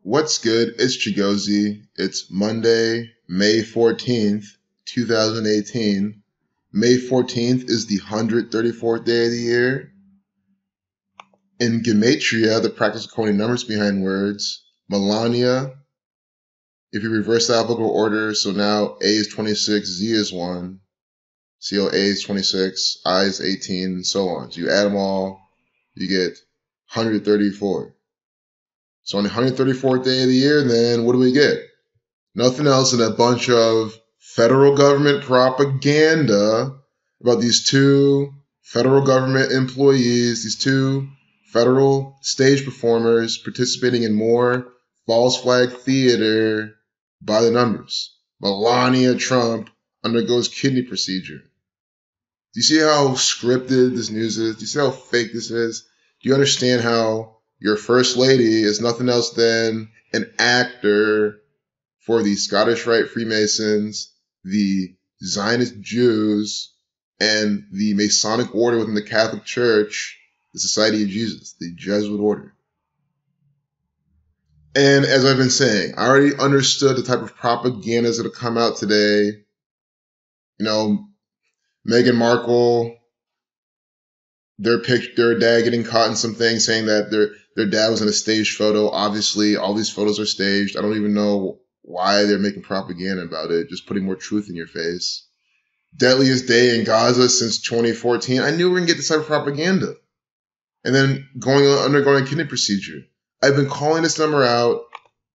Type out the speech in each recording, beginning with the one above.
What's good? It's Chigozie. It's Monday, May 14th, 2018. May 14th is the 134th day of the year. In Gematria, the practice of coding numbers behind words, Melania, if you reverse the alphabetical order, so now A is 26, Z is 1, COA is 26, I is 18, and so on. So you add them all, you get 134. So on the 134th day of the year, then what do we get? Nothing else than a bunch of federal government propaganda about these two federal government employees, these two federal stage performers participating in more false flag theater by the numbers. Melania Trump undergoes kidney procedure. Do you see how scripted this news is? Do you see how fake this is? Do you understand how your first lady is nothing else than an actor for the Scottish Rite Freemasons, the Zionist Jews, and the Masonic order within the Catholic Church, the Society of Jesus, the Jesuit order? And as I've been saying, I already understood the type of propagandas that have come out today. You know, Meghan Markle, their dad getting caught in some things, saying that their dad was in a staged photo. Obviously, all these photos are staged. I don't even know why they're making propaganda about it, just putting more truth in your face. Deadliest day in Gaza since 2014. I knew we were going to get this type of propaganda. And then undergoing a kidney procedure. I've been calling this number out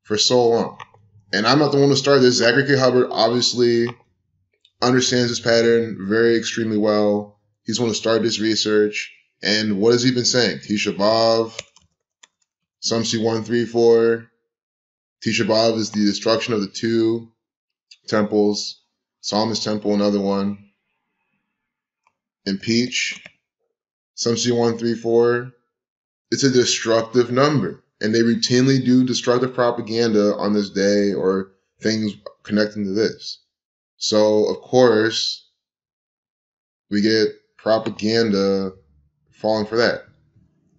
for so long. And I'm not the one who started this. Zachary K. Hubbard obviously understands this pattern very extremely well. He's the one who started this research. And what has he been saying? Tisha B'Av, Sumsi 134. Tisha B'Av is the destruction of the two temples. Solomon's Temple, another one. Impeach, Sumsi 134. It's a destructive number. And they routinely do destructive propaganda on this day or things connecting to this. So, of course, we get propaganda falling for that.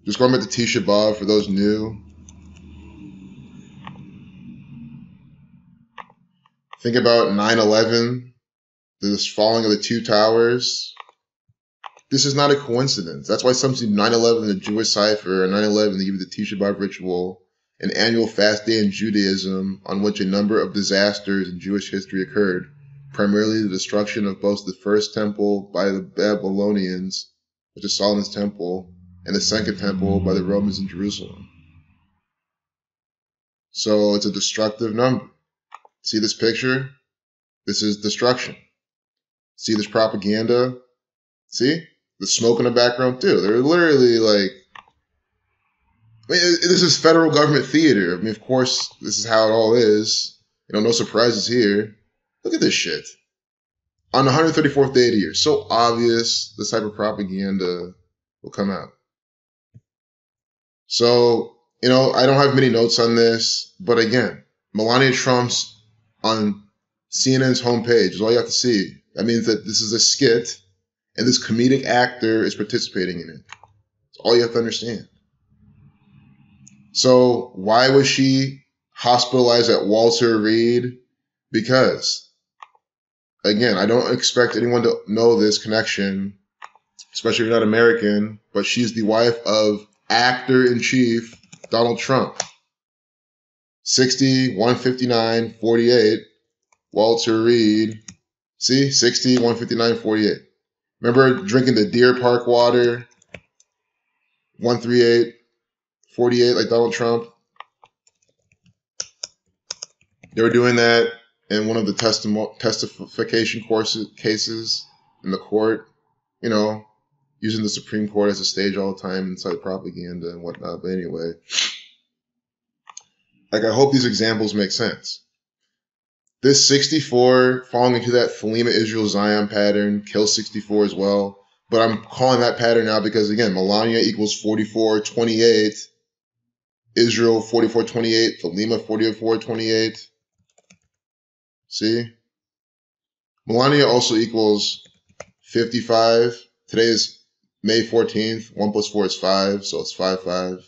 Just going back to Tisha B'Av for those new. Think about 9/11, this falling of the two towers. This is not a coincidence. That's why some see 9/11 in the Jewish cipher, or 9/11 they give the Tisha B'Av ritual, an annual fast day in Judaism on which a number of disasters in Jewish history occurred, primarily the destruction of both the first temple by the Babylonians, which is Solomon's Temple, and the second temple by the Romans in Jerusalem. So it's a destructive number. See this picture? This is destruction. See this propaganda? See? The smoke in the background too. They're literally like, I mean, this is federal government theater. I mean, of course, this is how it all is. You know, no surprises here. Look at this shit. On the 134th day of the year. So obvious this type of propaganda will come out. So, you know, I don't have many notes on this, but again, Melania Trump's on CNN's homepage is all you have to see. That means that this is a skit, and this comedic actor is participating in it. That's all you have to understand. So why was she hospitalized at Walter Reed? Because, again, I don't expect anyone to know this connection, especially if you're not American, but she's the wife of actor-in-chief Donald Trump. 60, 159, 48, Walter Reed. See, 60, 159, 48. Remember drinking the Deer Park water? 138, 48, like Donald Trump. They were doing that in one of the testification cases in the court, you know, using the Supreme Court as a stage all the time inside propaganda and whatnot. But anyway, like, I hope these examples make sense. This 64 falling into that Thelema Israel Zion pattern, kills 64 as well. But I'm calling that pattern now because, again, Melania equals 4428, Israel 4428, Thelema 4428. See? Melania also equals 55. Today is May 14th. 1 plus 4 is 5, so it's 5, 5.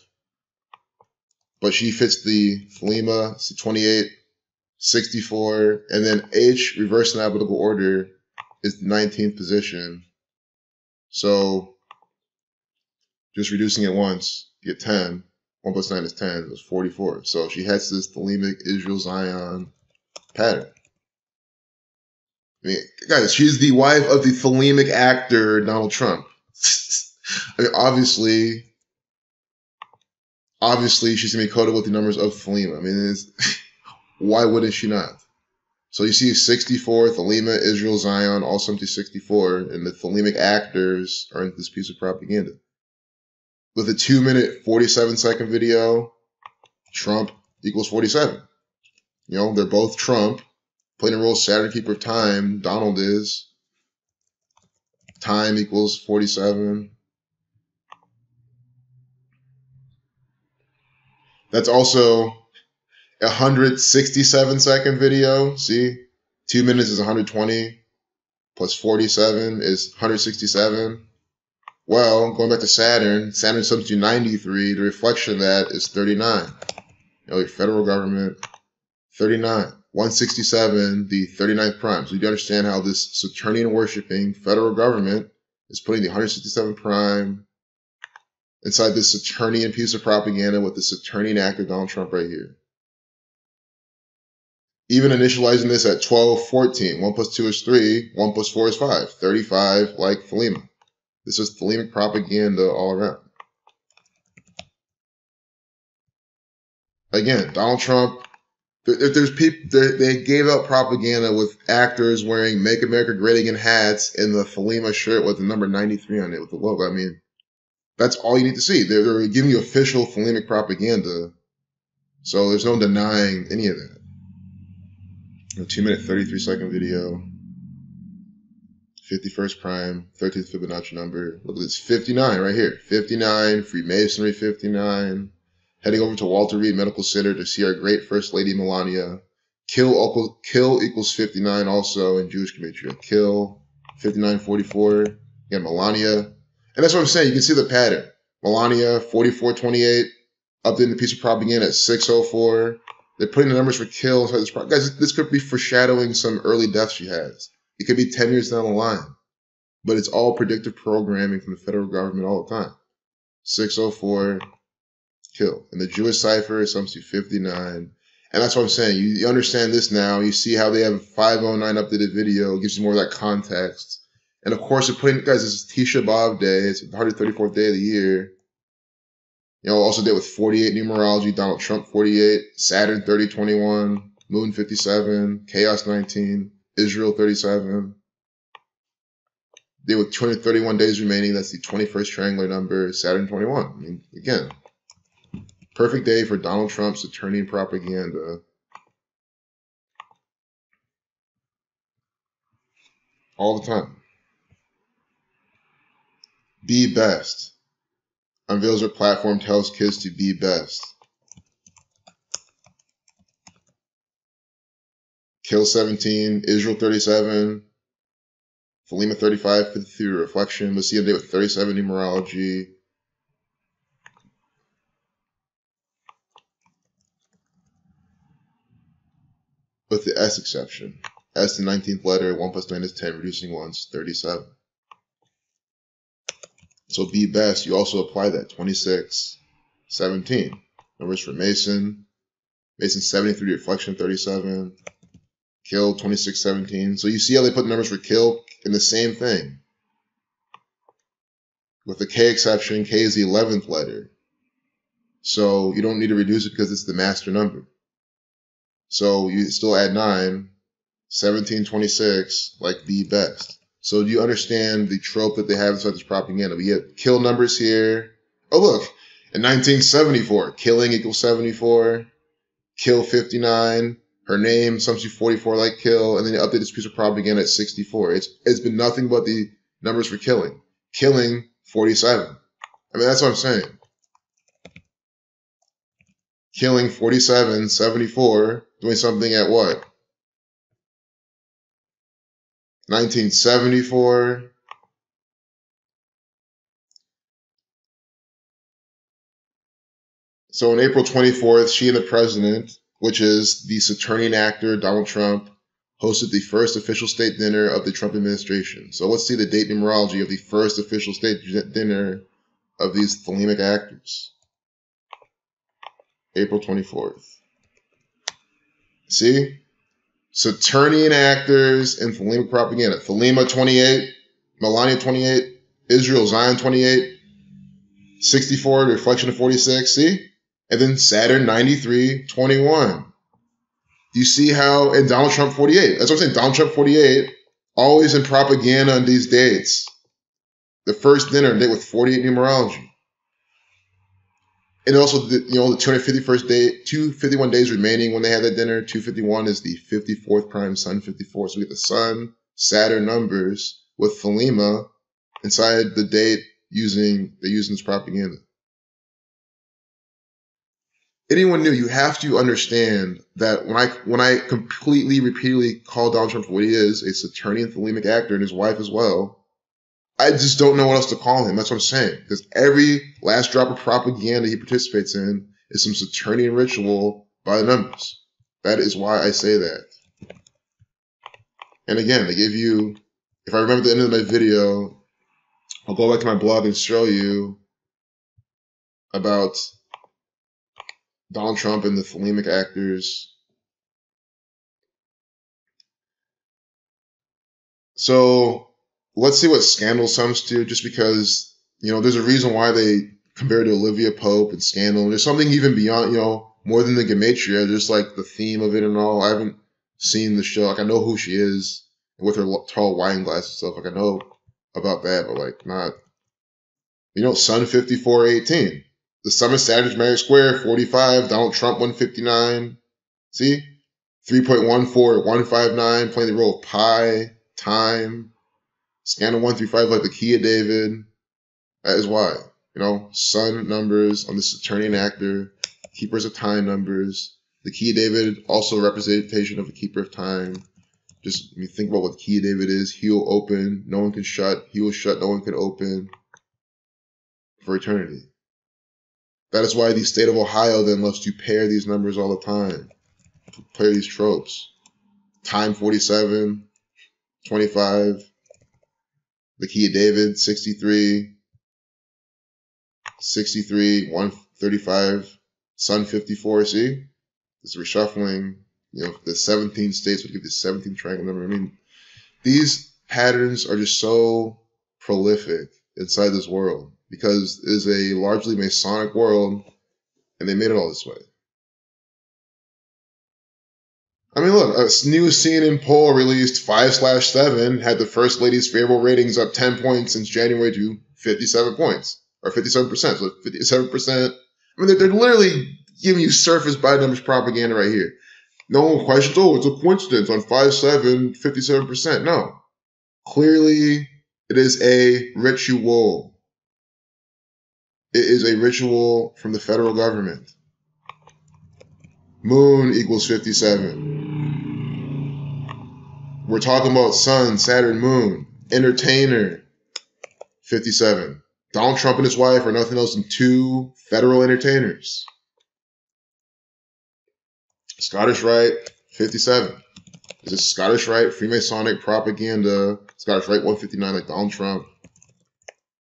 but she fits the Thelema, 28, 64, and then H, reverse inevitable order, is the 19th position. So just reducing it once, you get 10. 1 plus 9 is 10. It's 44. So she has this thelemic Israel Zion pattern. I mean, guys, she's the wife of the thelemic actor Donald Trump. I mean, obviously she's gonna be coded with the numbers of Thelema. I mean, why wouldn't she not? So you see 64, Thelema, Israel, Zion, all sum to 64, and the thelemic actors are in this piece of propaganda. With a 2-minute, 47-second video, Trump equals 47. You know, they're both Trump, playing a role Saturn keeper of time. Donald is. Time equals 47. That's also a 167-second video. See? 2 minutes is 120. Plus 47 is 167. Well, going back to Saturn sums to 93. The reflection of that is 39. You know, your federal government, 39. 167, the 39th prime. So you understand how this Saturnian worshipping federal government is putting the 167 prime inside this Saturnian piece of propaganda with the Saturnian actor Donald Trump right here. Even initializing this at 12:14. 1 plus 2 is 3. 1 plus 4 is 5. 35 like Thelema. This is thelemic propaganda all around. Again, Donald Trump, there's people, they gave out propaganda with actors wearing Make America Great Again hats and the Thelema shirt with the number 93 on it with the logo. I mean, that's all you need to see. They're giving you official thelemic propaganda. So there's no denying any of that. A 2-minute, 33-second video. 51st prime, 13th Fibonacci number. Look at this, 59 right here. 59, Freemasonry 59. Heading over to Walter Reed Medical Center to see our great First Lady Melania. Kill equals 59 also in Jewish gematria. Kill, 5944. Again, Melania. And that's what I'm saying. You can see the pattern. Melania, 4428. Updating the piece of propaganda at 604. They're putting the numbers for kill inside this propaganda. Guys, this could be foreshadowing some early deaths she has. It could be 10 years down the line. But it's all predictive programming from the federal government all the time. 604. Kill. And the Jewish cipher sums to 59. And that's what I'm saying. You understand this now. You see how they have 509 updated video. It gives you more of that context. And of course, they're putting, guys, this is Tisha B'Av Day. It's the 134th day of the year. You know, also did with 48 numerology. Donald Trump 48. Saturn 3021. Moon 57. Chaos 19. Israel 37. Day with 231 days remaining. That's the 21st triangular number. Saturn 21. I mean, again. Perfect day for Donald Trump's Saturnian propaganda. All the time. Be best. Unveils her platform, tells kids to be best. Kill 17, Israel 37, Thelema 35, 53 reflection. Let's see a day with 37 numerology. With the S exception. S the 19th letter, 1 plus 9 is 10, reducing once, 37. So be best, you also apply that, 26, 17. Numbers for Mason. Mason 73, reflection 37. Kill 26, 17. So you see how they put numbers for kill in the same thing. With the K exception, K is the 11th letter. So you don't need to reduce it because it's the master number. So you still add 9, 17, 26, like be best. So do you understand the trope that they have inside this propaganda? We get kill numbers here. Oh, look, in 1974, killing equals 74, kill 59, her name, sums to 44 like kill, and then you update this piece of propaganda at 64. It's been nothing but the numbers for killing. Killing, 47. I mean, that's what I'm saying. Killing 47, 74, doing something at what? 1974. So on April 24th, she and the president, which is the Saturnian actor Donald Trump, hosted the first official state dinner of the Trump administration. So let's see the date numerology of the first official state dinner of these thelemic actors. April 24th. See? Saturnian actors and thelemic propaganda. Thelema 28, Melania 28, Israel Zion 28, 64, the reflection of 46, see? And then Saturn 93, 21. Do you see how, and Donald Trump 48. That's what I'm saying, Donald Trump 48, always in propaganda on these dates. The first dinner date with 48 numerology. And also, the 251st day, 251 days remaining when they had that dinner. 251 is the 54th prime sun 54. So we get the sun, Saturn numbers with thelema inside the date using this propaganda. Anyone new, you have to understand that when I completely, repeatedly call Donald Trump for what he is, a Saturnian thelemic actor and his wife as well, I just don't know what else to call him. That's what I'm saying. Because every last drop of propaganda he participates in is some Saturnian ritual by the numbers. That is why I say that. And again, they give you, if I remember the end of my video, I'll go back to my blog and show you about Donald Trump and the thelemic actors. So let's see what Scandal sums to, just because, there's a reason why they compared to Olivia Pope and Scandal. And there's something even beyond, more than the gematria, just like the theme of it and all. I haven't seen the show. Like, I know who she is with her tall wine glass and stuff. Like, I know about that, but like not, Sun 5418. The sum of Saturn's magic square, 45. Donald Trump, 159. See? 3.14, 159, playing the role of pi, time. Scandal 1 through 5, like the key of David. That is why. Sun numbers on the Saturnian actor. Keepers of time numbers. The key of David, also a representation of a keeper of time. Just when you think about what the key of David is, he will open, no one can shut. He will shut, no one can open. For eternity. That is why the state of Ohio then loves to pair these numbers all the time. Pair these tropes. Time 47, 25. The key of David, 63, 135, Sun 54, see? This reshuffling, the 17 states would give the 17th triangle number. I mean, these patterns are just so prolific inside this world because it is a largely Masonic world and they made it all this way. I mean, look, a new CNN poll released 5/7 had the First Lady's favorable ratings up 10 points since January to 57 points, or 57%. So 57%. I mean, they're literally giving you surface by numbers propaganda right here. No one questions, it's a coincidence on 5/7, 57%. No. Clearly, it is a ritual. It is a ritual from the federal government. Moon equals 57. We're talking about Sun, Saturn, Moon, entertainer, 57. Donald Trump and his wife are nothing else than two federal entertainers. Scottish Rite, 57. This is Scottish Rite, Freemasonic propaganda. Scottish Rite 159 like Donald Trump.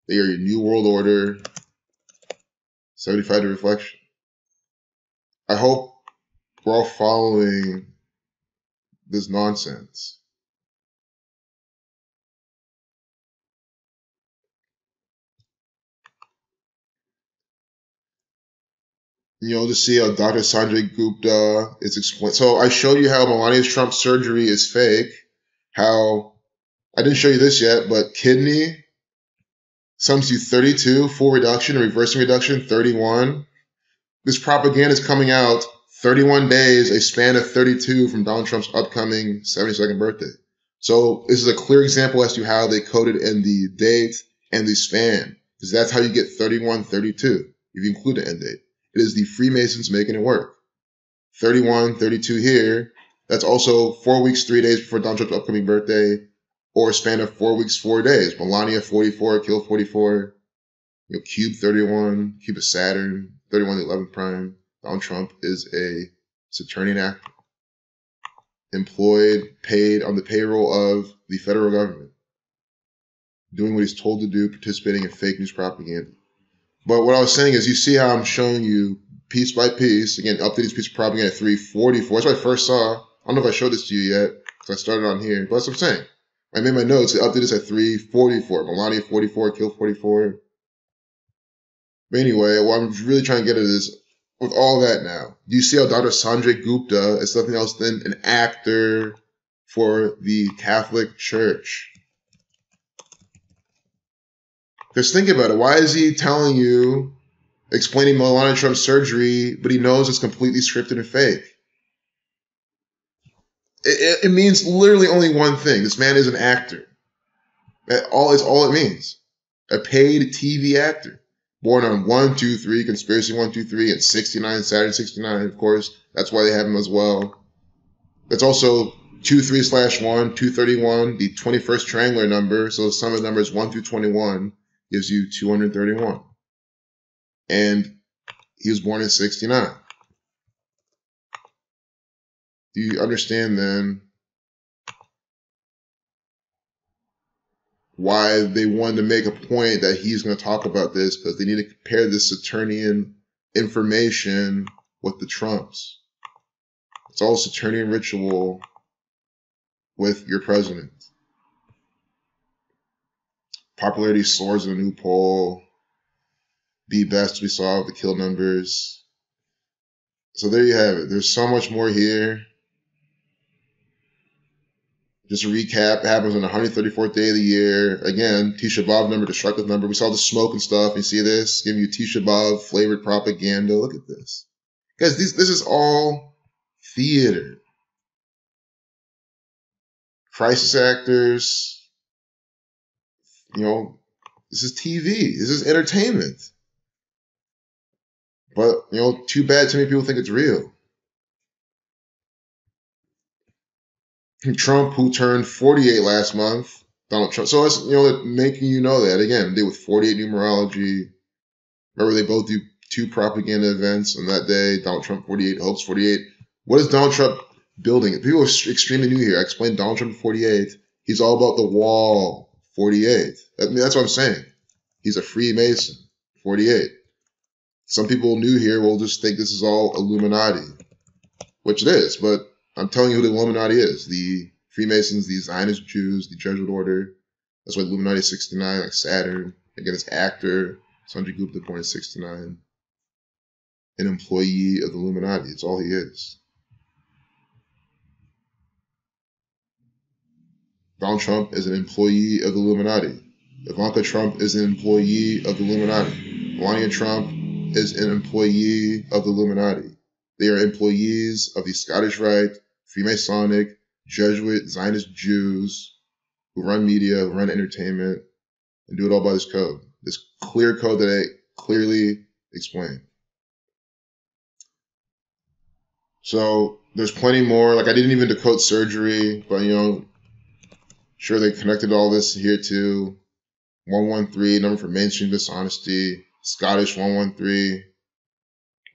They are your New World Order, 75 to reflection. I hope we're all following this nonsense. To see how Dr. Sanjay Gupta is explained. So I showed you how Melania Trump's surgery is fake. How, I didn't show you this yet, but kidney sums to 32, full reduction, reversing reduction, 31. This propaganda is coming out 31 days, a span of 32 from Donald Trump's upcoming 72nd birthday. So this is a clear example as to how they coded in the date and the span, because that's how you get 31, 32, if you include the end date. It is the Freemasons making it work. 31, 32 here. That's also 4 weeks, 3 days before Donald Trump's upcoming birthday, or a span of 4 weeks, 4 days. Melania 44, kill 44, cube 31, cube of Saturn. 31 to 11th prime. Donald Trump is a Saturnian actor, employed, paid on the payroll of the federal government, doing what he's told to do, participating in fake news propaganda. But what I was saying is, you see how I'm showing you piece by piece, again, updated piece of propaganda at 344. That's what I first saw. I don't know if I showed this to you yet, because I started on here, but that's what I'm saying. I made my notes, it updated this at 344. Melania 44, kill 44. But anyway, what I'm really trying to get at is, with all that now, do you see how Dr. Sanjay Gupta is nothing else than an actor for the Catholic Church? Just think about it. Why is he telling you, explaining Melania Trump's surgery, but he knows it's completely scripted and fake? It means literally only one thing. This man is an actor. That's all it means. A paid TV actor. Born on 123, Conspiracy 123, and 69, Saturday 69, of course. That's why they have him as well. That's also 23/1, 231, the 21st triangular number. So the sum of numbers 1 through 21 gives you 231. And he was born in 69. Do you understand then why they wanted to make a point that he's going to talk about this? Because they need to compare this Saturnian information with the Trumps. It's all Saturnian ritual with your president. Popularity soars in a new poll. Be best, we saw the kill numbers. So there you have it. There's so much more here. Just a recap, it happens on the 134th day of the year. Again, Tisha B'Av number, destructive number. We saw the smoke and stuff. You see this? Giving you Tisha B'Av flavored propaganda. Look at this. Guys, this is all theater. Crisis actors. You know, this is TV. This is entertainment. But, you know, too bad too many people think it's real. Trump, who turned 48 last month, Donald Trump. So that's, you know, making you know that. Again, they with 48 numerology. Remember, they both do 2 propaganda events on that day. Donald Trump 48, Hopes 48. What is Donald Trump building? People are extremely new here. I explained Donald Trump 48. He's all about the wall 48. I mean, that's what I'm saying. He's a Freemason 48. Some people new here will just think this is all Illuminati, which it is, but I'm telling you who the Illuminati is. The Freemasons, the Zionist Jews, the Jesuit Order. That's why Illuminati 69, like Saturn. Again, it's actor, Sanjay Gupta, born in 69. An employee of the Illuminati. It's all he is. Donald Trump is an employee of the Illuminati. Ivanka Trump is an employee of the Illuminati. Melania Trump is an employee of the Illuminati. They are employees of the Scottish Rite, Freemasonic, Jesuit, Zionist Jews who run media, who run entertainment, and do it all by this code. This clear code that I clearly explained. So there's plenty more. Like, I didn't even decode surgery, but, you know, sure, they connected all this here too. 113, number for mainstream dishonesty. Scottish 113,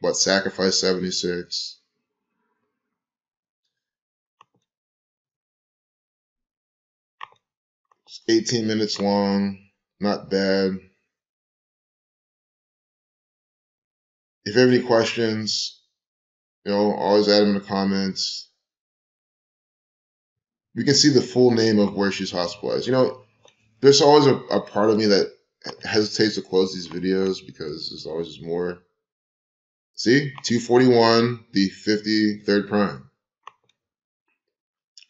but sacrifice 76. It's 18 minutes long, not bad. If you have any questions, you know, always add them in the comments. We can see the full name of where she's hospitalized. You know, there's always a part of me that hesitates to close these videos because there's always just more. See? 241, the 53rd prime.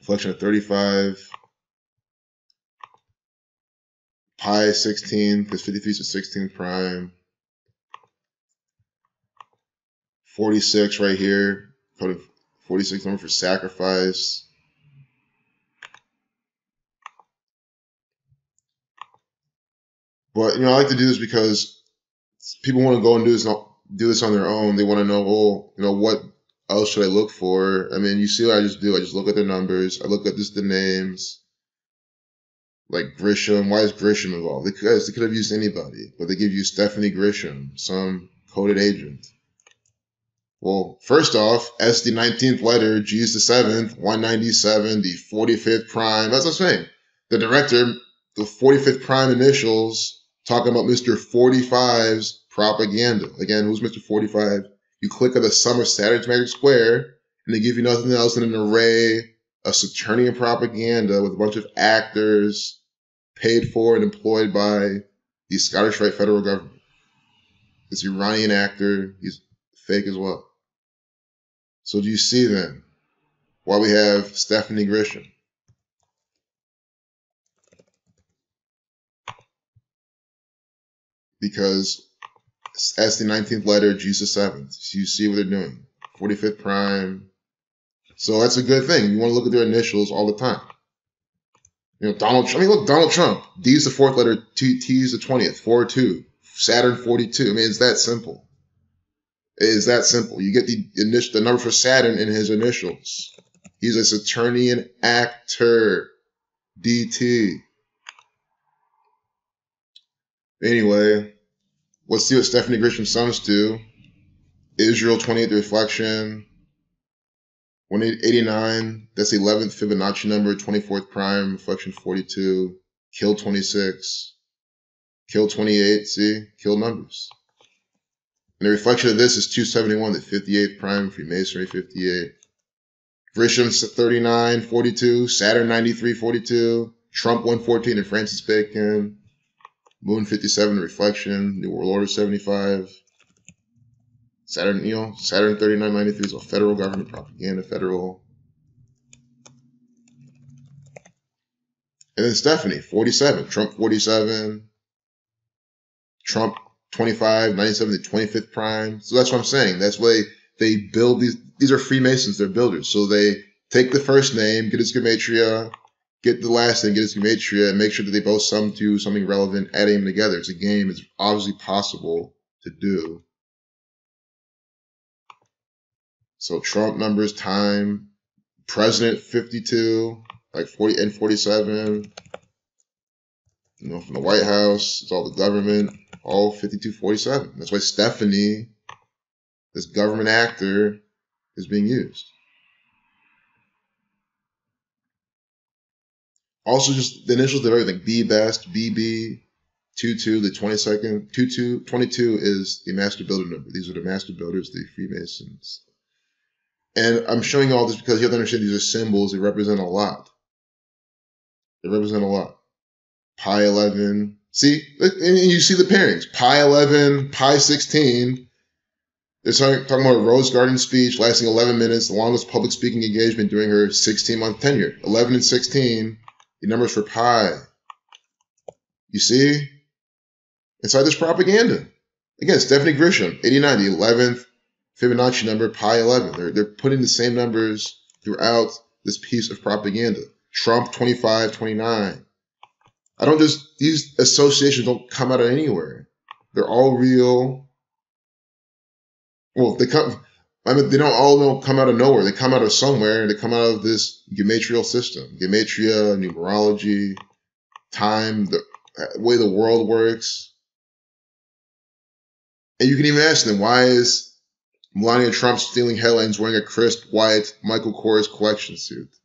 Flexion of 35. Pi 16, because 53 is the 16th prime. 46 right here. Code of 46 number for sacrifice. But, you know, I like to do this because people want to go and do this on their own. They want to know, oh, you know, what else should I look for? I mean, you see what I just do. I just look at their numbers. I look at just the names. Like Grisham. Why is Grisham involved? They could have used anybody, but they give you Stephanie Grisham, some coded agent. Well, first off, S the 19th letter, G is the 7th, 197, the 45th prime. That's what I'm saying. The director, the 45th prime initials, talking about Mr. 45's propaganda. Again, who's Mr. 45? You click on the sum of Saturn's magic square, and they give you nothing else than an array of Saturnian propaganda with a bunch of actors paid for and employed by the Scottish Rite federal government. This Iranian actor, he's fake as well. So do you see then why we have Stephanie Grisham? Because S the 19th letter, G's the 7th. So you see what they're doing. 45th prime. So that's a good thing. You want to look at their initials all the time. You know, Donald Trump. D is the 4th letter, T is the 20th, 4-2. Saturn 42. I mean, it's that simple. It is that simple. You get the number for Saturn in his initials. He's a Saturnian actor. DT. Anyway, let's see what Stephanie Grisham's sums do. Israel 28th reflection. 189. That's the 11th Fibonacci number. 24th prime. Reflection 42. Kill 26. Kill 28. See? Kill numbers. And the reflection of this is 271, the 58th prime, Freemasonry 58. Grisham 39, 42, Saturn 93, 42, Trump 114, and Francis Bacon. Moon 57, reflection, New World Order 75. Saturn 39, 93 is a federal government propaganda, federal. And then Stephanie, 47, Trump 47, Trump 25, 97, the 25th prime. So that's what I'm saying. That's why they build these. These are Freemasons. They're builders. So they take the first name, get its gematria, get the last name, get its gematria, and make sure that they both sum to something relevant, adding them together. It's a game. It's obviously possible to do. So Trump numbers, time, president 52, like 40 and 47. You know, from the White House, it's all the government. All 5247. That's why Stephanie, this government actor, is being used. Also, just the initials of everything. B best, BB, 22, the 22nd. 22 is the master builder number. These are the master builders, the Freemasons. And I'm showing you all this because you have to understand these are symbols. They represent a lot. They represent a lot. Pi 11. See, and you see the pairings. Pi 11, Pi 16. They're talking about a Rose Garden speech lasting 11 minutes, the longest public speaking engagement during her 16-month tenure. 11 and 16, the numbers for Pi. You see? Inside this propaganda. Again, Stephanie Grisham, 89, the 11th Fibonacci number, Pi 11. They're putting the same numbers throughout this piece of propaganda. Trump, 25, 29. These associations don't come out of anywhere. They're all real. Well, they don't all come out of nowhere. They come out of somewhere. They come out of this gematrial system. Gematria, numerology, time, the way the world works. And you can even ask them, why is Melania Trump stealing headlines wearing a crisp white Michael Kors collection suit?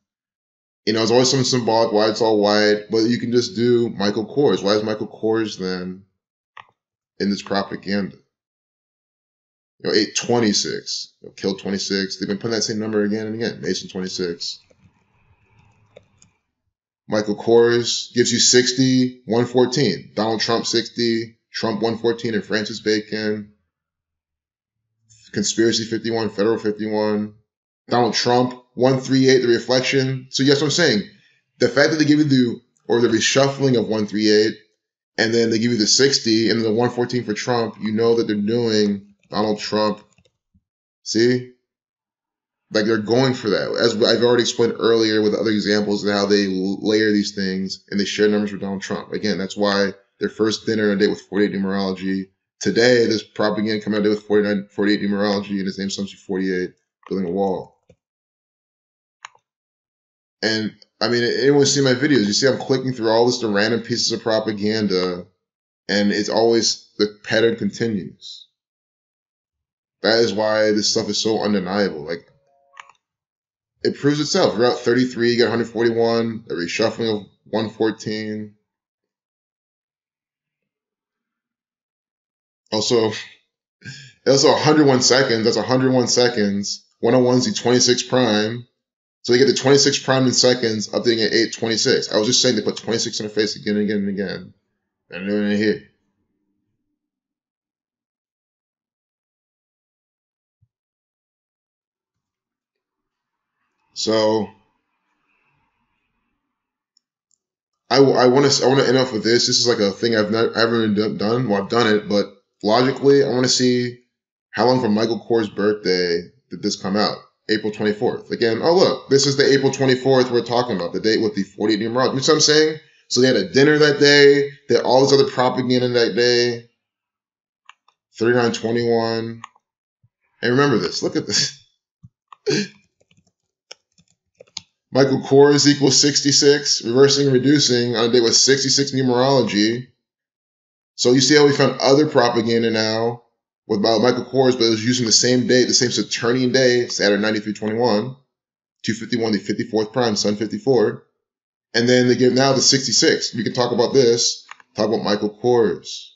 You know, it's always something symbolic, why it's all white, but you can just do Michael Kors. Why is Michael Kors then in this propaganda? You know, 826, kill 26. They've been putting that same number again and again. Mason 26. Michael Kors gives you 60, 114. Donald Trump 60, Trump 114, and Francis Bacon. Conspiracy 51, Federal 51. Donald Trump 138, the reflection. So yes, what I'm saying. The fact that they give you the reshuffling of 138, and then they give you the 60, and then the 114 for Trump, you know that they're doing Donald Trump. See? Like they're going for that. As I've already explained earlier with other examples of how they layer these things and they share numbers with Donald Trump. Again, that's why their first dinner on a date with 48 numerology. Today, this propaganda coming out with 48 numerology, and his name sums to 48, building a wall. And I mean, anyone's seen my videos, you see I'm clicking through all the random pieces of propaganda, and it's always, the pattern continues. That is why this stuff is so undeniable. Like, it proves itself. Route 33, you got 141, a reshuffling of 114. Also 101 seconds. That's 101 seconds. 101's the 26 prime. So they get the 26 prime in seconds, updating at 8:26. I was just saying they put 26 in her face again and again and again. And they're doing it here. So I want to end off with this. This is like a thing I've never done. Well, I've done it, but logically, I want to see how long from Michael Kors' birthday did this come out? April 24th. Again, oh look, this is the April 24th we're talking about, the date with the 48 numerology. You know what I'm saying? So they had a dinner that day. They had all this other propaganda that day. 3921. And remember this. Look at this. Michael Kors equals 66. Reversing and reducing on a day with 66 numerology. So you see how we found other propaganda now with Michael Kors, but it was using the same date, the same Saturnian day, Saturn 9321, 251, the 54th prime, Sun 54. And then they give now the 66. We can talk about this. Talk about Michael Kors.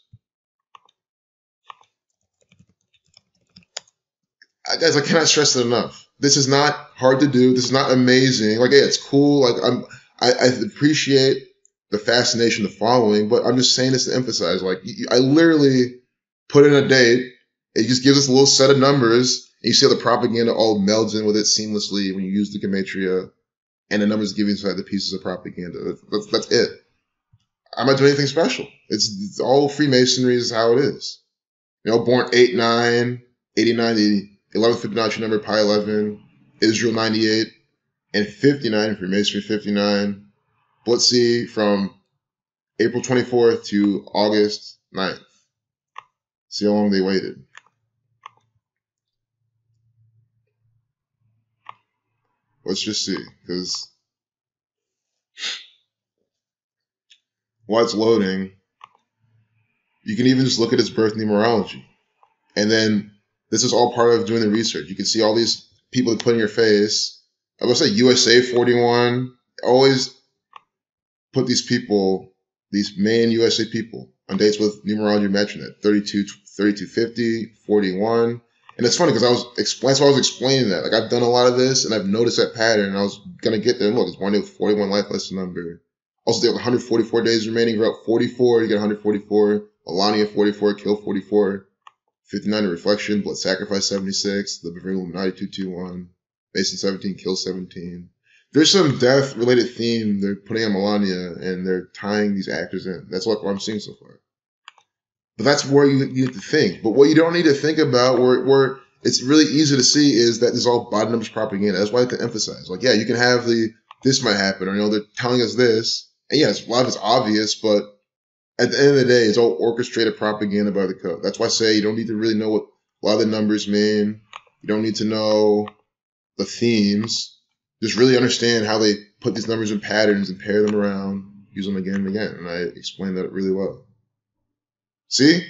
Guys, I cannot stress it enough. This is not hard to do. This is not amazing. Like, yeah, it's cool. Like, I appreciate the fascination, the following, but I'm just saying this to emphasize. Like, I literally put in a date. It just gives us a little set of numbers, and you see how the propaganda all melds in with it seamlessly when you use the gematria, and the numbers give you inside the pieces of propaganda. That's it. I'm not doing anything special. It's all Freemasonry is how it is. You know, born 8/9, 89, the 11th Fibonacci number, pi 11, Israel 98, and 59, Freemasonry 59. Let's see from April 24th to August 9th. See how long they waited. Let's just see, because while it's loading, you can even just look at his birth numerology. And then this is all part of doing the research. You can see all these people that put in your face. I would say USA 41. Always put these people, these main USA people, on dates with numerology matching at 32, 3250, 41. And it's funny because that's why I was explaining that. Like, I've done a lot of this and I've noticed that pattern, and I was going to get there. And look, it's one day with 41 life lesson number. Also, they have 144 days remaining. Route 44, you get 144. Melania 44, kill 44. 59 reflection, blood sacrifice 76. The Bavarian Illuminati 221. Mason 17, kill 17. There's some death-related theme they're putting on Melania, and they're tying these actors in. That's what I'm seeing so far. But that's where you need to think. But what you don't need to think about, where it's really easy to see, is that there's all body numbers propaganda. That's why I like to emphasize. Like, yeah, you can have this might happen, or, you know, they're telling us this. And yes, a lot of it's obvious, but at the end of the day, it's all orchestrated propaganda by the code. That's why I say you don't need to really know what a lot of the numbers mean. You don't need to know the themes. Just really understand how they put these numbers in patterns and pair them around, use them again and again. And I explained that really well. See?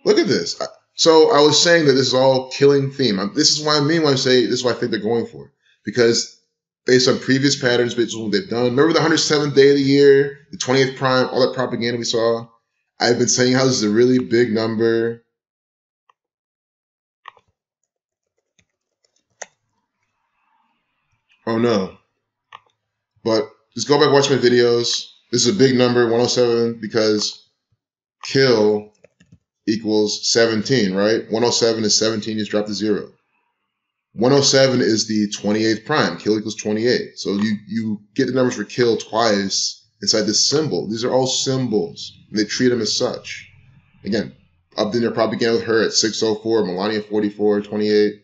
Look at this. So I was saying that this is all killing theme. This is what I mean when I say this is what I think they're going for. Because based on previous patterns, based on what they've done. Remember the 107th day of the year, the 28th prime, all that propaganda we saw? I've been saying how this is a really big number. Oh no. But just go back and watch my videos. This is a big number, 107, because kill equals 17, right? 107 is 17, just drop the 0. 107 is the 28th prime. Kill equals 28. So you get the numbers for kill twice inside this symbol. These are all symbols, and they treat them as such. Again, up in their propaganda with her at 604, Melania 44, 28.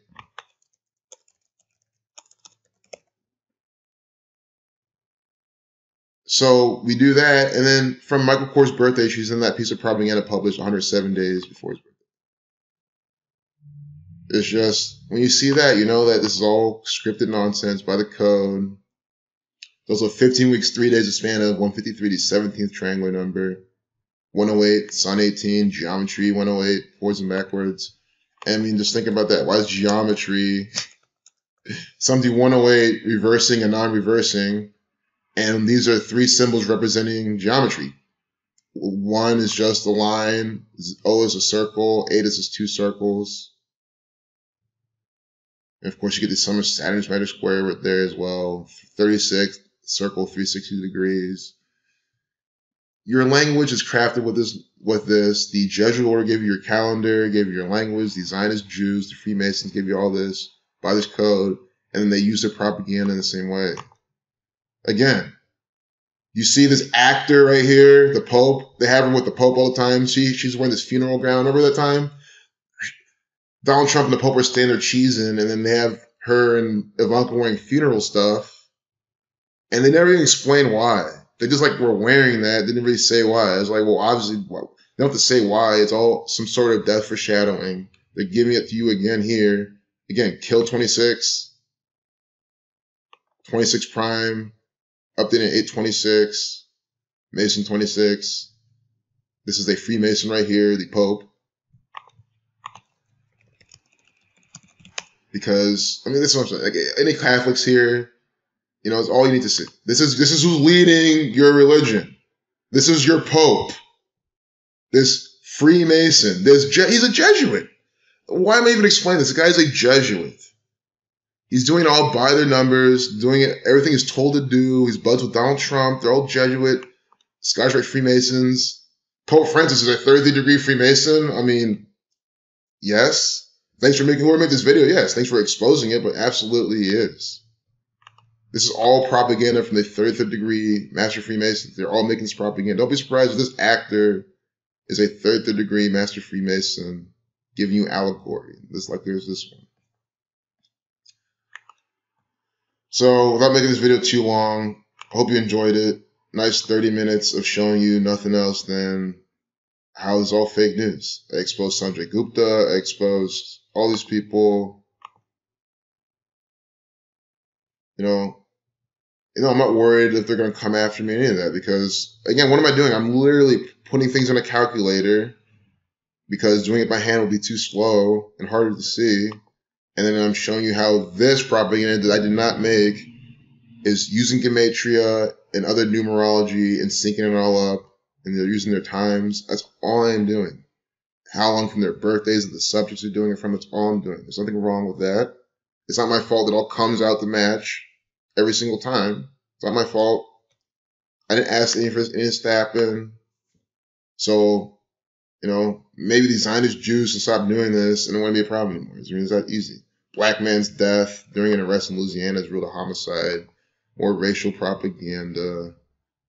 So we do that, and then from Michael Kors' birthday, she's in that piece of propaganda published 107 days before his birthday. It's just, when you see that, you know that this is all scripted nonsense by the code. There's also 15 weeks, 3 days of span of 153, the 17th triangular number. 108, Sun 18, Geometry 108, forwards and backwards. I mean, just think about that. Why is geometry something 108 reversing and non-reversing? And these are three symbols representing geometry. 1 is just a line. O is a circle. 8 is just two circles. And of course, you get the sum of Saturn's magic square right there as well. 36, circle, 360 degrees. Your language is crafted with this. The Jesuit order gave you your calendar, gave you your language. The Zionist Jews, the Freemasons gave you all this by this code, and then they use their propaganda in the same way. Again, you see this actor right here, the Pope. They have her with the Pope all the time. She's wearing this funeral gown. Remember that time? Donald Trump and the Pope are standing there cheesing, and then they have her and Ivanka wearing funeral stuff, and they never even explain why. They just like were wearing that. They didn't really say why. It's like, well, obviously, they don't have to say why. It's all some sort of death foreshadowing. They're giving it to you again here. Again, kill 26, 26 prime, updating 826, Mason 26. This is a Freemason right here, the Pope. Because, I mean, this is what I'm saying. Like, any Catholics here, you know, it's all you need to see. This is who's leading your religion. This is your Pope. This Freemason. He's a Jesuit. Why am I even explaining this? The guy's a Jesuit. He's doing it all by their numbers, doing it, everything he's told to do. He's buds with Donald Trump. They're all Jesuit. Scottish Rite Freemasons. Pope Francis is a 30th degree Freemason. I mean, yes. Thanks for making this video. Yes, thanks for exposing it, but absolutely he is. This is all propaganda from the 33rd degree Master Freemasons. They're all making this propaganda. Don't be surprised if this actor is a 33rd degree Master Freemason giving you allegory. Just like there's this one. So without making this video too long, I hope you enjoyed it. Nice 30 minutes of showing you nothing else than how it's all fake news. I exposed Sanjay Gupta. I exposed all these people. You know, I'm not worried if they're going to come after me or any of that because, again, what am I doing? I'm literally putting things on a calculator because doing it by hand will be too slow and harder to see. And then I'm showing you how this propaganda that I did not make is using gematria and other numerology and syncing it all up, and they're using their times. That's all I'm doing. How long from their birthdays that the subjects are doing it from, that's all I'm doing. There's nothing wrong with that. It's not my fault that it all comes out the match every single time. It's not my fault. I didn't ask any for this to happen. So, you know, maybe the Zionist Jews will stop doing this and it won't be a problem anymore. I mean, it's that easy. Black man's death during an arrest in Louisiana is ruled a homicide. More racial propaganda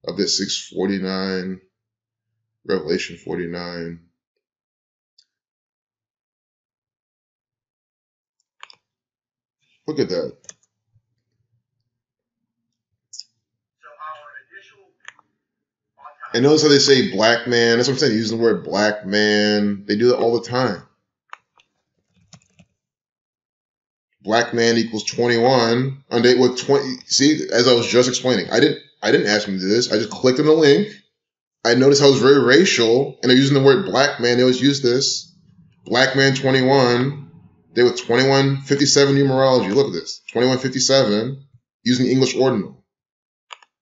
of this 649, Revelation 49. Look at that. And notice how they say black man. That's what I'm saying. Using the word black man. They do that all the time. Black man equals 21. On date with 20. See, as I was just explaining, I didn't ask them to do this. I just clicked on the link. I noticed how it was very racial, and they're using the word black man. They always use this. Black man 21. They with 2157 numerology. Look at this. 2157 using English ordinal.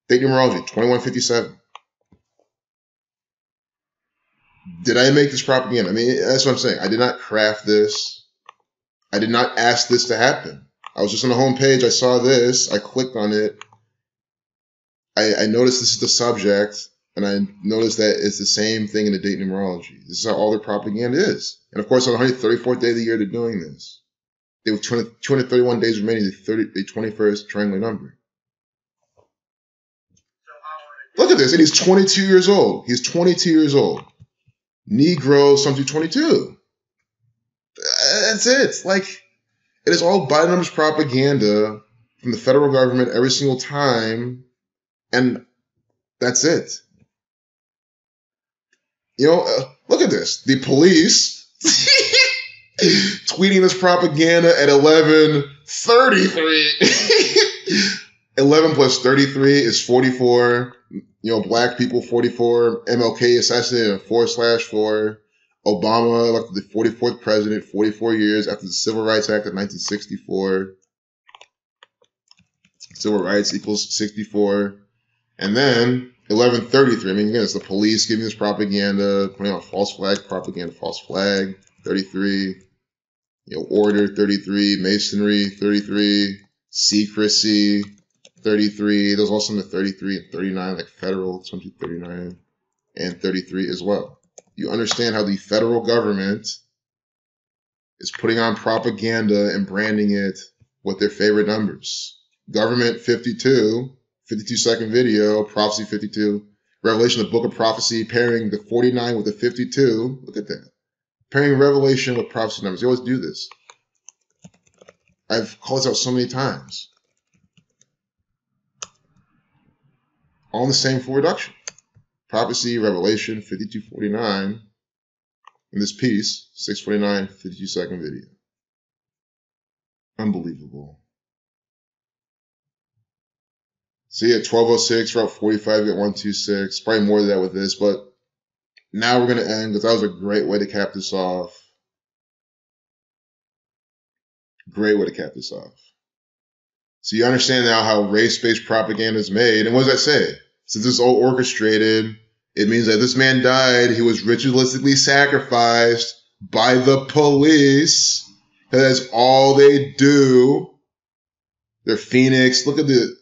Date numerology 2157. Did I make this propaganda? I mean, that's what I'm saying. I did not craft this. I did not ask this to happen. I was just on the home page. I saw this. I clicked on it. I noticed this is the subject, and I noticed that it's the same thing in the date numerology. This is how all their propaganda is. And of course, on the 134th day of the year, they're doing this. They have 231 days remaining, the 21st triangular number. Look at this, and he's 22 years old. He's 22 years old. Negro, something 22. That's it. Like, it is all by numbers propaganda from the federal government every single time, and that's it. You know, look at this. The police tweeting this propaganda at 11:33. 11 plus 33 is 44. You know, black people 44. MLK assassinated at 4/4. Obama elected the 44th president 44 years after the Civil Rights Act of 1964. Civil rights equals 64. And then 1133. I mean, again, it's the police giving this propaganda, putting out false flag propaganda, false flag, 33. Order, 33. Masonry, 33. Secrecy, 33. There's also the 33 and 39, like federal, 39 and 33 as well. You understand how the federal government is putting on propaganda and branding it with their favorite numbers. Government 52, 52-second video, Prophecy 52, Revelation, the book of prophecy, pairing the 49 with the 52. Look at that. Pairing Revelation with prophecy numbers. They always do this. I've called this out so many times. All in the same full reduction. Prophecy, Revelation, 52:49. In this piece, 6:49, 52-second video. Unbelievable. So yeah, 12:06, Route 45, get 126. Probably more than that with this, but now we're going to end because that was a great way to cap this off. Great way to cap this off. So you understand now how race-based propaganda is made. And what does that say? Since it's all orchestrated, it means that this man died. He was ritualistically sacrificed by the police. That's all they do. They're Phoenix. Look at the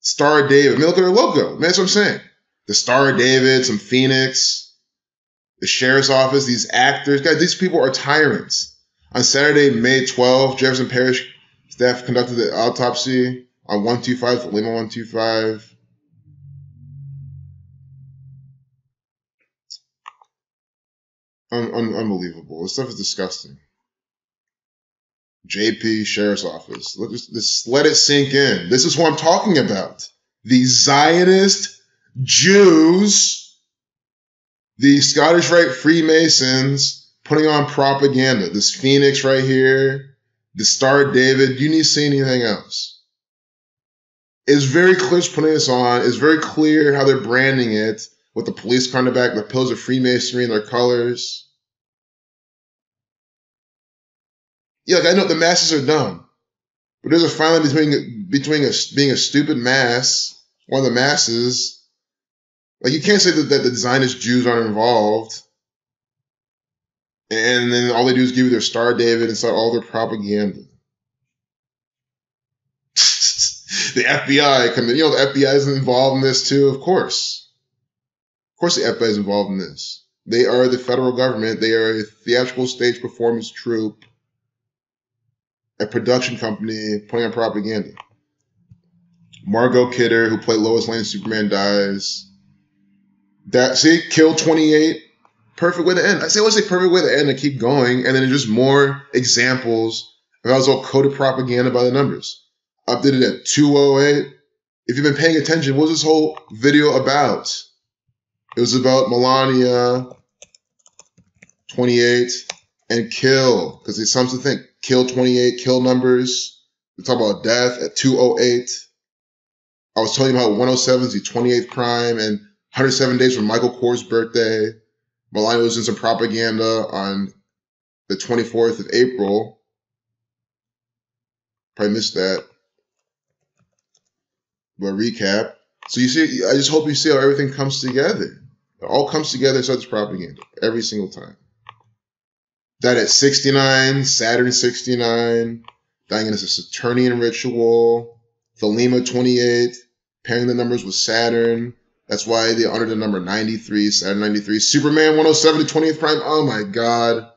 Star of David. I mean, look at their logo. Man, that's what I'm saying. The Star of David, some Phoenix, the sheriff's office, these actors. Guys, these people are tyrants. On Saturday, May 12th, Jefferson Parish staff conducted the autopsy on 125, the Lima 125. Unbelievable. This stuff is disgusting. JP Sheriff's Office. Just let it sink in. This is what I'm talking about. The Zionist Jews, the Scottish Rite Freemasons putting on propaganda. This Phoenix right here, the Star of David. You need to see anything else. It's very clear putting this on. It's very clear how they're branding it with the police car in the back, the pillars of Freemasonry and their colors. Yeah, like I know the masses are dumb, but there's a fine line between being a stupid mass, one of the masses. Like you can't say that the Zionist Jews aren't involved, and then all they do is give you their Star of David and start all their propaganda. The FBI come in. You know the FBI is involved in this too, of course. Of course, the FBI is involved in this. They are the federal government. They are a theatrical stage performance troupe. A production company putting on propaganda. Margot Kidder, who played Lois Lane in Superman, dies. Kill 28. Perfect way to end. I always say perfect way to end and keep going, and then just more examples of how it's all coded propaganda by the numbers. Updated at 2:08. If you've been paying attention, what was this whole video about? It was about Melania, 28, and kill, because it's something to think. Kill 28, kill numbers. We talk about death at 2:08. I was telling you how 107 is the 28th prime and 107 days from Michael Kors' birthday. Melania was in some propaganda on the 24th of April. Probably missed that. But recap. So you see, I just hope you see how everything comes together. It all comes together such propaganda every single time. That at 69, Saturn 69, dying in a Saturnian ritual, Thelema 28, pairing the numbers with Saturn. That's why they honored the number 93, Saturn 93. Superman 107 to 20th prime. Oh my God.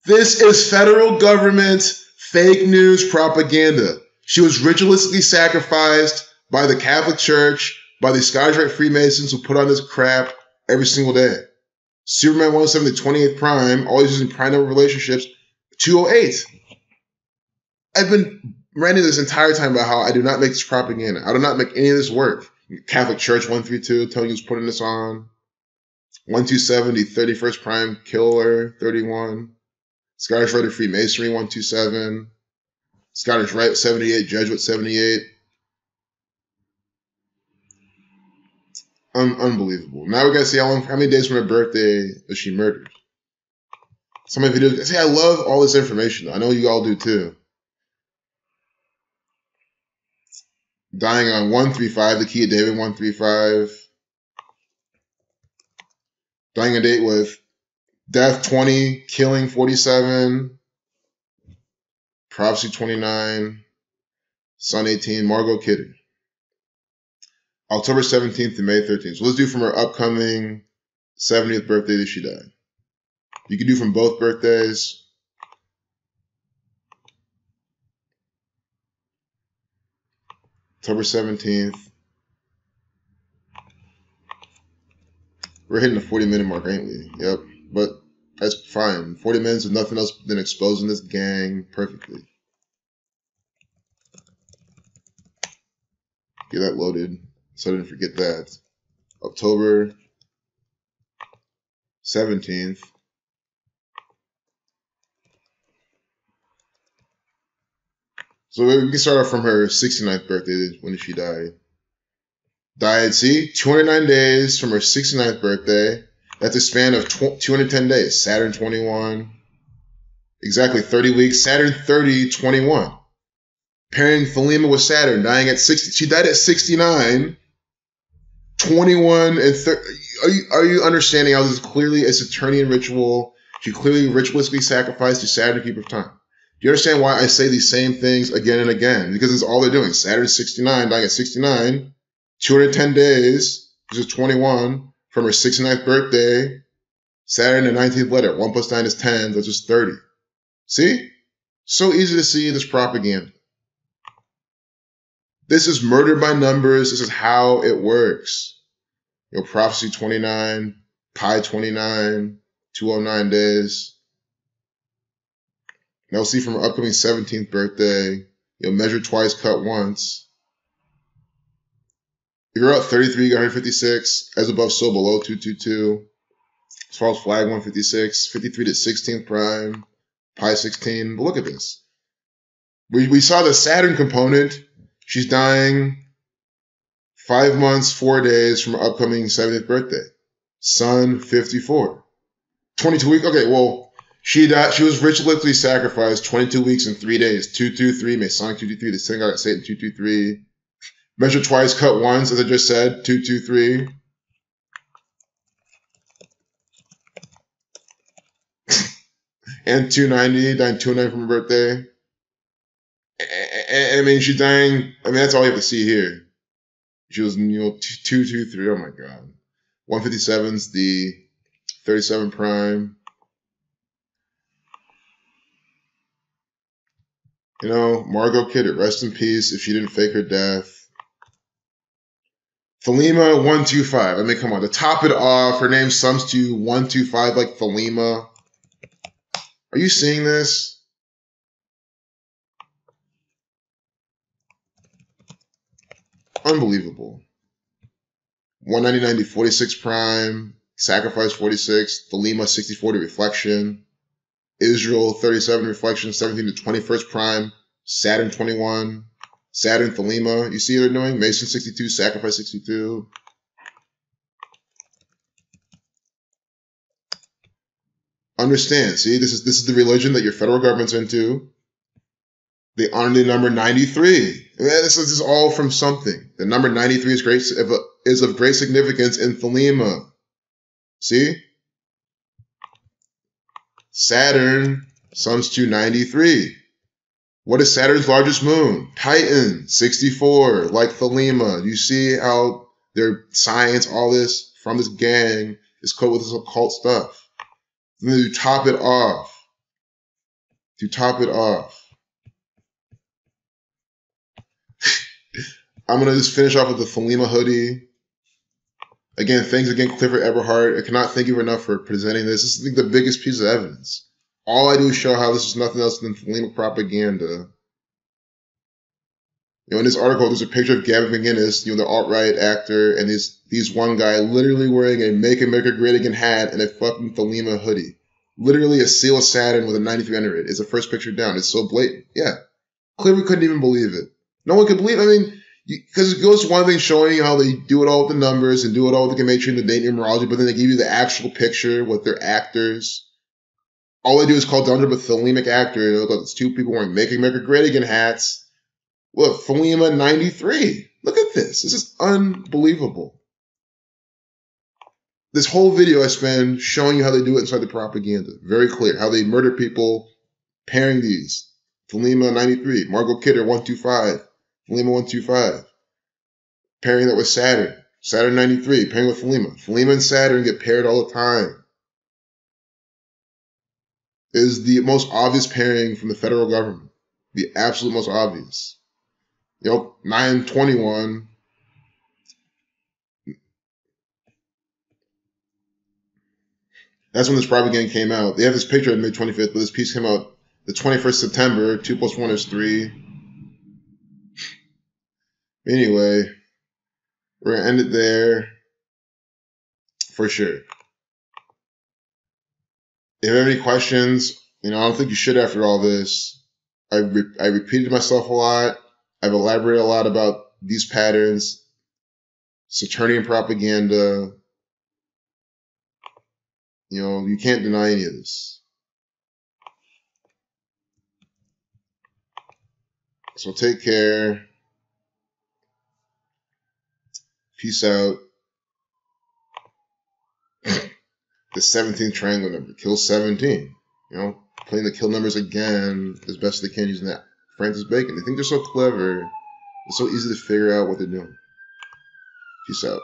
This is federal government fake news propaganda. She was ritualistically sacrificed by the Catholic Church, by the Scottish Rite Freemasons who put on this crap every single day. Superman 107 to 28th prime, always using prime number relationships, 208. I've been ranting this entire time about how I do not make this propaganda. I do not make any of this work. Catholic Church 132, telling you who's putting this on. 127, the 31st prime killer, 31. Scottish Rite of Freemasonry, 127. Scottish Rite 78, Jesuit 78. Unbelievable. Now we gotta see how many days from her birthday is she murdered. Some of my videos. See, I love all this information. I know you all do too. Dying on 135, the key of David 135. Dying a date with Death 20, Killing 47, Prophecy 29, Sun 18, Margot Kidder. October 17th to May 13th. So let's do from her upcoming 70th birthday that she died. You can do from both birthdays. October 17th. We're hitting the 40-minute mark, ain't we? Yep. But that's fine. 40 minutes with nothing else than exposing this gang perfectly. Get that loaded so I didn't forget that. October 17th. So we can start off from her 69th birthday. When did she die? Died, see? 209 days from her 69th birthday. That's a span of 210 days. Saturn 21. Exactly 30 weeks. Saturn 30, 21. Pairing Thelema with Saturn, dying at 60. She died at 69. 21 and 30. Are you understanding how this is clearly a Saturnian ritual? She clearly ritualistically sacrificed to Saturn to keep her time. Do you understand why I say these same things again and again? Because it's all they're doing. Saturn 69, dying at 69, 210 days, which is 21, from her 69th birthday. Saturn, the 19th letter. 1 plus 9 is 10, that's just 30. See? So easy to see this propaganda. This is murder by numbers. This is how it works. Prophecy 29, Pi 29, 209 days. Now we'll see from her upcoming 17th birthday, measure twice, cut once. If you're out 33, you got 156. As above, so below, 222. As far as flag 156, 53 to 16th prime, Pi 16. But look at this. We saw the Saturn component. She's dying 5 months, 4 days from her upcoming 70th birthday. Sun 54. 22 weeks. Okay, well, she died. She was ritualistically sacrificed 22 weeks and 3 days. 223, Masonic 223, the synagogue of Satan 223. Measure twice, cut once, as I just said, 223. And 290, dying 209 from her birthday. I mean, she's dying. I mean, that's all you have to see here. She was, 223. Oh my God. 157's the 37 prime. Margot Kidder, rest in peace if she didn't fake her death. Thelema 125. I mean, come on. To top it off, her name sums to 125 like Thelema. Are you seeing this? Unbelievable. 199 to 46 prime. Sacrifice 46. Thelema 64 to reflection. Israel 37 reflection. 17 to 21st prime. Saturn 21. Saturn Thelema. You see what they're doing? Mason 62. Sacrifice 62. Understand. See, this is the religion that your federal government's into. They honor the number 93. This is all from something. The number 93 is of great significance in Thelema. See? Saturn sums to 93. What is Saturn's largest moon? Titan, 64, like Thelema. You see how their science, all this, from this gang, is coded with this occult stuff. And then to top it off, I'm going to just finish off with the Thelema hoodie. Again, thanks again, Clifford Eberhardt. I cannot thank you enough for presenting this. This is the biggest piece of evidence. All I do is show how this is nothing else than Thelema propaganda. In this article, there's a picture of Gavin McInnes, the alt-right actor, and these one guy literally wearing a Make America Great Again hat and a fucking Thelema hoodie. Literally a seal of Saturn with a 93 under it. It's the first picture down. It's so blatant. Yeah. Clearly couldn't even believe it. No one could believe it. I mean, because it goes to one thing showing you how they do it all with the numbers and do it all with the gematria and the date numerology, but then they give you the actual picture with their actors. All they do is call Donald Trump a thelemic actor. Look, it's two people wearing Make America Great Again hats. Look, Thelema 93. Look at this. This is unbelievable. This whole video I spend showing you how they do it inside the propaganda. Very clear. How they murder people, pairing these. Thelema 93, Margot Kidder 125, Thelema 125. Pairing that with Saturn. Saturn 93, pairing with Thelema. Thelema and Saturn get paired all the time. It is the most obvious pairing from the federal government. The absolute most obvious. 921. That's when this propaganda came out. They have this picture of May 25th, but this piece came out the 21st September. 2 plus 1 is 3. Anyway, we're going to end it there for sure. If you have any questions, I don't think you should after all this. I repeated myself a lot. I've elaborated a lot about these patterns, Saturnian propaganda. You can't deny any of this. So take care. Peace out. The 17th triangle number. Kill 17. Playing the kill numbers again as best they can using that Francis Bacon. They think they're so clever. It's so easy to figure out what they're doing. Peace out.